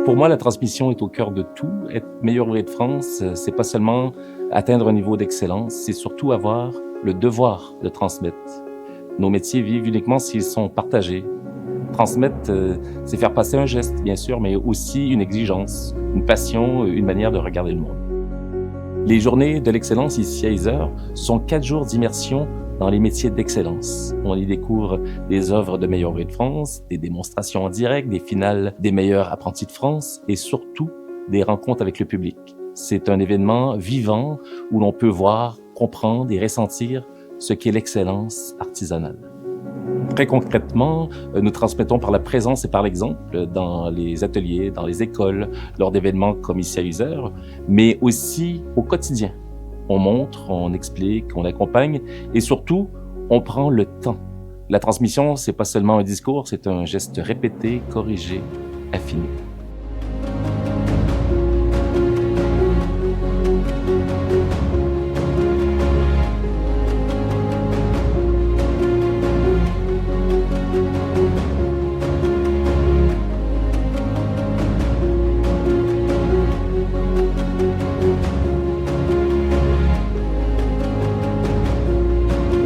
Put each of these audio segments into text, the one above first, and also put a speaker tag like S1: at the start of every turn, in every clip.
S1: Pour moi, la transmission est au cœur de tout. Être meilleur ouvrier de France, c'est pas seulement atteindre un niveau d'excellence, c'est surtout avoir le devoir de transmettre. Nos métiers vivent uniquement s'ils sont partagés. Transmettre, c'est faire passer un geste, bien sûr, mais aussi une exigence, une passion, une manière de regarder le monde. Les journées de l'excellence ici à Yzeure sont 4 jours d'immersion dans les métiers d'excellence. On y découvre des œuvres de meilleurs ouvriers de France, des démonstrations en direct, des finales des meilleurs apprentis de France et surtout des rencontres avec le public. C'est un événement vivant où l'on peut voir, comprendre et ressentir ce qu'est l'excellence artisanale. Très concrètement, nous transmettons par la présence et par l'exemple dans les ateliers, dans les écoles, lors d'événements comme ici à Yzeure, mais aussi au quotidien. On montre, on explique, on accompagne et surtout, on prend le temps. La transmission, c'est pas seulement un discours, c'est un geste répété, corrigé, affiné.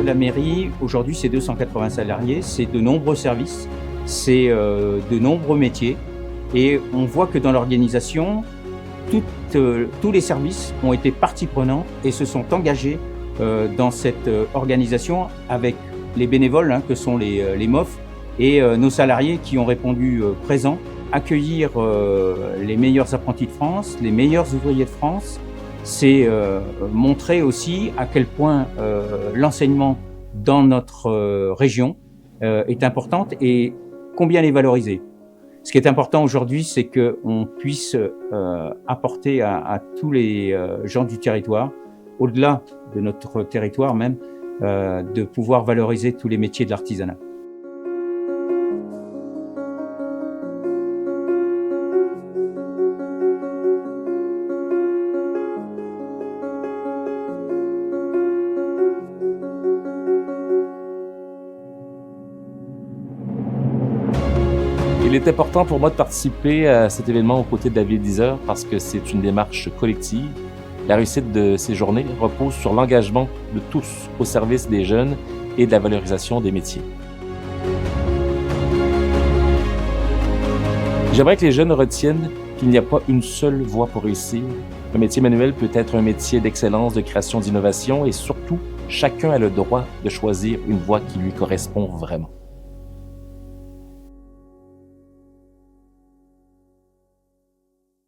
S2: La mairie, aujourd'hui, c'est 280 salariés, c'est de nombreux services, c'est de nombreux métiers. Et on voit que dans l'organisation, tous les services ont été partie prenante et se sont engagés dans cette organisation avec les bénévoles, que sont les MOF, et nos salariés qui ont répondu présents. Accueillir les meilleurs apprentis de France, les meilleurs ouvriers de France, c'est montrer aussi à quel point l'enseignement dans notre région est importante et combien les valoriser. Ce qui est important aujourd'hui, c'est qu'on puisse apporter à tous les gens du territoire, au-delà de notre territoire même, de pouvoir valoriser tous les métiers de l'artisanat.
S1: Il est important pour moi de participer à cet événement aux côtés de la ville d'Yzeure parce que c'est une démarche collective. La réussite de ces journées repose sur l'engagement de tous au service des jeunes et de la valorisation des métiers. J'aimerais que les jeunes retiennent qu'il n'y a pas une seule voie pour réussir. Un métier manuel peut être un métier d'excellence, de création, d'innovation et surtout, chacun a le droit de choisir une voie qui lui correspond vraiment.